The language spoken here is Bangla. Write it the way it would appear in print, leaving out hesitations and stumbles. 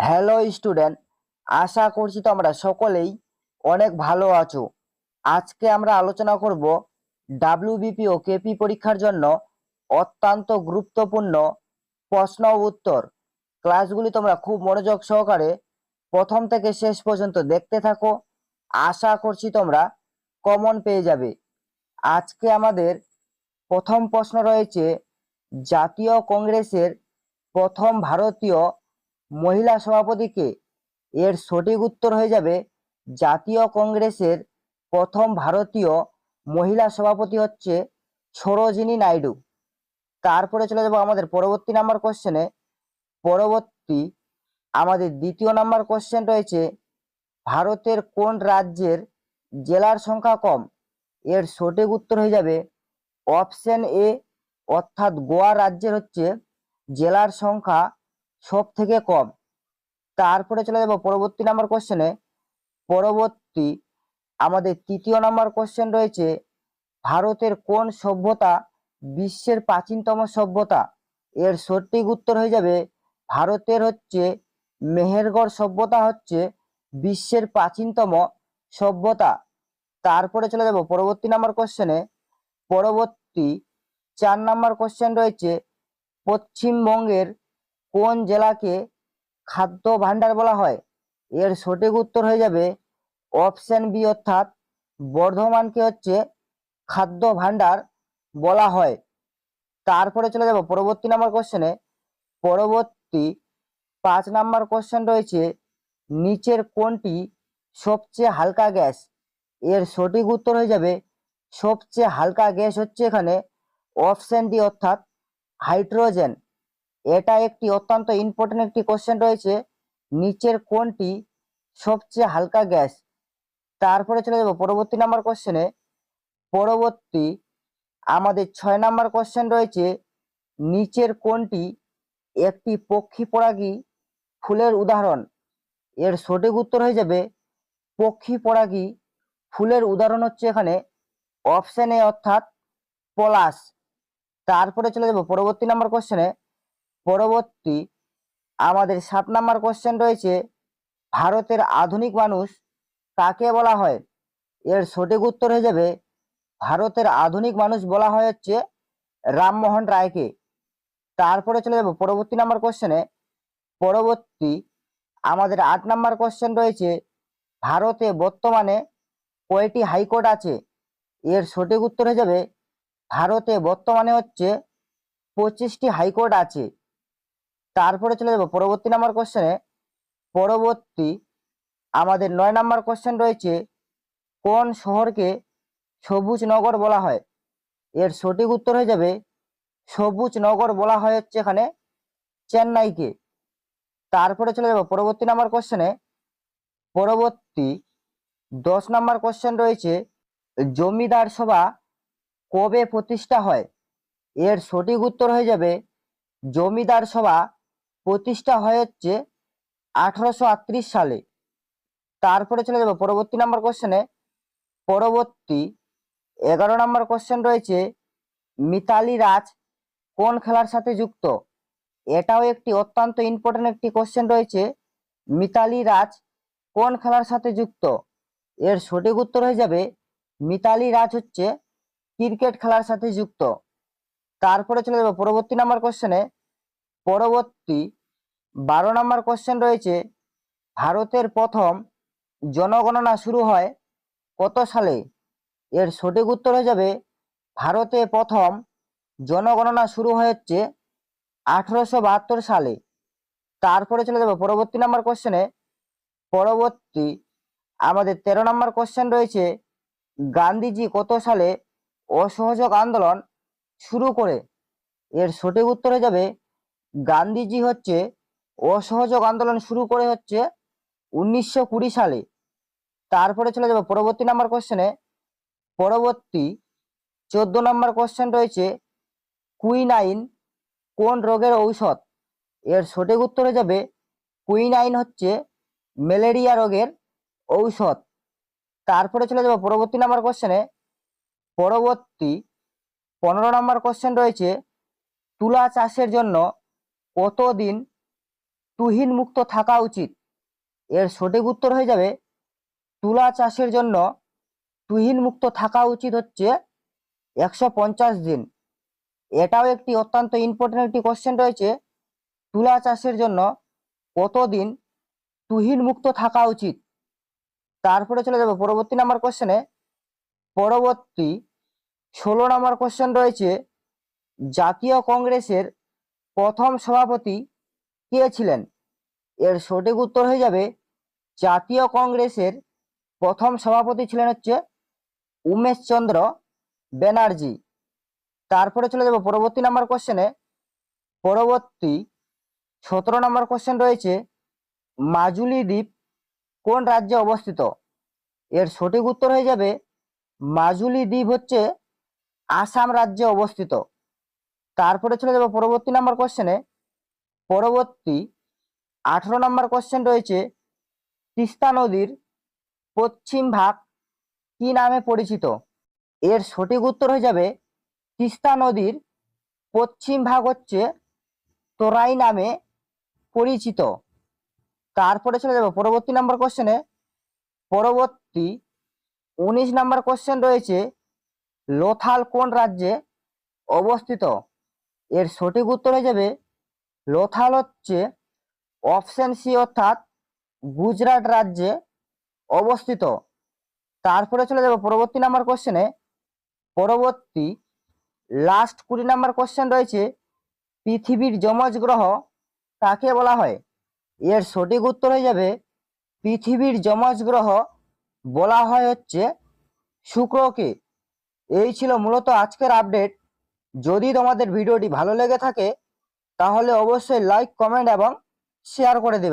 হ্যালো স্টুডেন্ট, আশা করছি তোমরা সকলেই অনেক ভালো আছো। আজকে আমরা আলোচনা করব ডাব্লিউবিপি ও কেপি পরীক্ষার জন্য অত্যন্ত গুরুত্বপূর্ণ প্রশ্ন ও উত্তর। ক্লাসগুলি তোমরা খুব মনোযোগ সহকারে প্রথম থেকে শেষ পর্যন্ত দেখতে থাকো। আশা করছি তোমরা কমন পেয়ে যাবে। আজকে আমাদের প্রথম প্রশ্ন রয়েছে, জাতীয় কংগ্রেসের প্রথম ভারতীয় মহিলা সভাপতি কে? এর সঠিক উত্তর হয়ে যাবে জাতীয় কংগ্রেসের প্রথম ভারতীয় মহিলা সভাপতি হচ্ছে সরোজিনী নাইডু। তারপরে চলে যাব আমাদের পরবর্তী নাম্বার কোশ্চেনে। পরবর্তী আমাদের দ্বিতীয় নাম্বার কোশ্চেন রয়েছে, ভারতের কোন রাজ্যের জেলার সংখ্যা কম? এর সঠিক উত্তর হয়ে যাবে অপশন এ, অর্থাৎ গোয়া রাজ্যের হচ্ছে জেলার সংখ্যা সব থেকে কম। তারপরে চলে যাব পরবর্তী নাম্বার কোশ্চেনে। পরবর্তী আমাদের তৃতীয় নাম্বার কোশ্চেন রয়েছে, ভারতের কোন সভ্যতা বিশ্বের প্রাচীনতম সভ্যতা? এর সঠিক উত্তর হয়ে যাবে ভারতের হচ্ছে মেহেরগড় সভ্যতা হচ্ছে বিশ্বের প্রাচীনতম সভ্যতা। তারপরে চলে যাব পরবর্তী নাম্বার কোশ্চেনে। পরবর্তী 4 নাম্বার কোশ্চেন রয়েছে, পশ্চিমবঙ্গের কোন জেলাকে খাদ্য ভাণ্ডার বলা হয়? এর সঠিক উত্তর হয়ে যাবে অপশন বি, অর্থাৎ বর্ধমানকে হচ্ছে খাদ্য ভাণ্ডার বলা হয়। তারপরে চলে যাব পরবর্তী নাম্বার কোশ্চেনে। পরবর্তী 5 নাম্বার কোশ্চেন রয়েছে, নিচের কোনটি সবচেয়ে হালকা গ্যাস? এর সঠিক উত্তর হয়ে যাবে সবচেয়ে হালকা গ্যাস হচ্ছে এখানে অপশন ডি, অর্থাৎ হাইড্রোজেন। এটা একটি অত্যন্ত ইম্পর্টেন্ট একটি কোশ্চেন রয়েছে, নিচের কোনটি সবচেয়ে হালকা গ্যাস? তারপরে চলে যাব পরবর্তী নাম্বার কোশ্চেনে। পরবর্তী আমাদের 6 নাম্বার কোশ্চেন রয়েছে, নিচের কোনটি একটি পক্ষী পরাগী ফুলের উদাহরণ? এর সঠিক উত্তর হয়ে যাবে পক্ষী পরাগী ফুলের উদাহরণ হচ্ছে এখানে অপশন এ, অর্থাৎ পলাশ। তারপরে চলে যাব পরবর্তী নাম্বার কোশ্চেনে। পরবর্তী আমাদের 7 নাম্বার কোশ্চেন রয়েছে, ভারতের আধুনিক মানুষ কাকে বলা হয়? এর সঠিক উত্তর হয়ে যাবে ভারতের আধুনিক মানুষ বলা হয় হচ্ছে রামমোহন রায়কে। তারপরে চলে যাব পরবর্তী নাম্বার কোশ্চেনে। পরবর্তী আমাদের 8 নাম্বার কোশ্চেন রয়েছে, ভারতে বর্তমানে কয়টি হাইকোর্ট আছে? এর সঠিক উত্তর হয়ে যাবে ভারতে বর্তমানে হচ্ছে 25টি হাইকোর্ট আছে। তারপরে চলে যাব পরবর্তী নাম্বার কোশ্চেনে। পরবর্তী আমাদের 9 নাম্বার কোশ্চেন রয়েছে, কোন শহরকে সবুজ নগর বলা হয়? এর সঠিক উত্তর হয়ে যাবে সবুজ নগর বলা হয় হচ্ছে এখানে চেন্নাইকে। তারপরে চলে যাব পরবর্তী নাম্বার কোশ্চেনে। পরবর্তী 10 নাম্বার কোশ্চেন রয়েছে, জমিদার সভা কবে প্রতিষ্ঠা হয়? এর সঠিক উত্তর হয়ে যাবে জমিদার সভা প্রতিষ্ঠা হয় হচ্ছে 1838 সালে। তারপরে চলে যাব পরবর্তী নাম্বার কোশ্চেনে। পরবর্তী 11 নাম্বার কোশ্চেন রয়েছে, মিতালি রাজ কোন খেলার সাথে যুক্ত? এটাও একটি অত্যন্ত ইম্পর্টেন্ট একটি কোশ্চেন রয়েছে, মিতালি রাজ কোন খেলার সাথে যুক্ত? এর সঠিক উত্তর হয়ে যাবে মিতালি রাজ হচ্ছে ক্রিকেট খেলার সাথে যুক্ত। তারপরে চলে যাব পরবর্তী নাম্বার কোশ্চেনে। পরবর্তী 12 নাম্বার কোশ্চেন রয়েছে, ভারতের প্রথম জনগণনা শুরু হয় কত সালে? এর সঠিক উত্তর হয়ে যাবে ভারতে প্রথম জনগণনা শুরু হয়েছে 1872 সালে। তারপরে চলে যাব পরবর্তী নাম্বার কোশ্চেনে। পরবর্তী আমাদের 13 নাম্বার কোশ্চেন রয়েছে, গান্ধীজি কত সালে অসহযোগ আন্দোলন শুরু করে? এর সঠিক উত্তর হয়ে যাবে গান্ধীজি হচ্ছে অসহযোগ আন্দোলন শুরু করে হচ্ছে 1920 সালে। তারপরে চলে যাব পরবর্তী নাম্বার কোশ্চেনে। পরবর্তী 14 নাম্বার কোশ্চেন রয়েছে, কুইনাইন কোন রোগের ঔষধ? এর সঠিক উত্তর হয়ে যাবে কুইনাইন হচ্ছে ম্যালেরিয়া রোগের ঔষধ। তারপরে চলে যাব পরবর্তী নাম্বার কোশ্চেনে। পরবর্তী 15 নাম্বার কোশ্চেন রয়েছে, তুলা চাষের জন্য কতদিন তুহিন মুক্ত থাকা উচিত? এর সঠিক উত্তর হয়ে যাবে তুলা চাষের জন্য তুহিন মুক্ত থাকা উচিত হচ্ছে 150 দিন। এটাও একটি অত্যন্ত ইম্পর্টেন্ট একটি কোশ্চেন রয়েছে, তুলা চাষের জন্য কতদিন তুহিন মুক্ত থাকা উচিত। তারপরে চলে যাবে পরবর্তী নাম্বার কোশ্চেনে। পরবর্তী 16 নম্বর কোশ্চেন রয়েছে, জাতীয় কংগ্রেসের প্রথম সভাপতি কে ছিলেন? এর সঠিক উত্তর হয়ে যাবে জাতীয় কংগ্রেসের প্রথম সভাপতি ছিলেন হচ্ছে উমেশচন্দ্র ব্যানার্জি। তারপরে চলে যাব পরবর্তী নাম্বার কোশ্চেনে। পরবর্তী 17 নম্বর কোশ্চেন রয়েছে, মাজুলি দ্বীপ কোন রাজ্যে অবস্থিত? এর সঠিক উত্তর হয়ে যাবে মাজুলি দ্বীপ হচ্ছে আসাম রাজ্যে অবস্থিত। তারপরে চলে যাব পরবর্তী নাম্বার কোশ্চেনে। পরবর্তী 18 নম্বর কোশ্চেন রয়েছে, তিস্তা নদীর পশ্চিম ভাগ কি নামে পরিচিত? এর সঠিক উত্তর হয়ে যাবে তিস্তা নদীর পশ্চিম ভাগ হচ্ছে তোরাই নামে পরিচিত। তারপরে চলে যাব পরবর্তী নাম্বার কোশ্চেনে। পরবর্তী 19 নম্বর কোশ্চেন রয়েছে, লোথাল কোন রাজ্যে অবস্থিত? এর সঠিক উত্তর হয়ে যাবে লোথাল হচ্ছে অপশন সি অর্থাৎ গুজরাট রাজ্যে অবস্থিত। তারপরে চলে যাব পরবর্তী নাম্বার কোশ্চেনে। পরবর্তী লাস্ট 20 নম্বর কোশ্চেন রয়েছে, পৃথিবীর যমজ গ্রহ কাকে বলা হয়? এর সঠিক উত্তর হয়ে যাবে পৃথিবীর যমজ গ্রহ বলা হয় হচ্ছে শুক্রকে। এই ছিল মূলত আজকের আপডেট। যদি তোমাদের ভিডিওটি ভালো লেগে থাকে তাহলে অবশ্যই লাইক, কমেন্ট এবং শেয়ার করে দেবেন।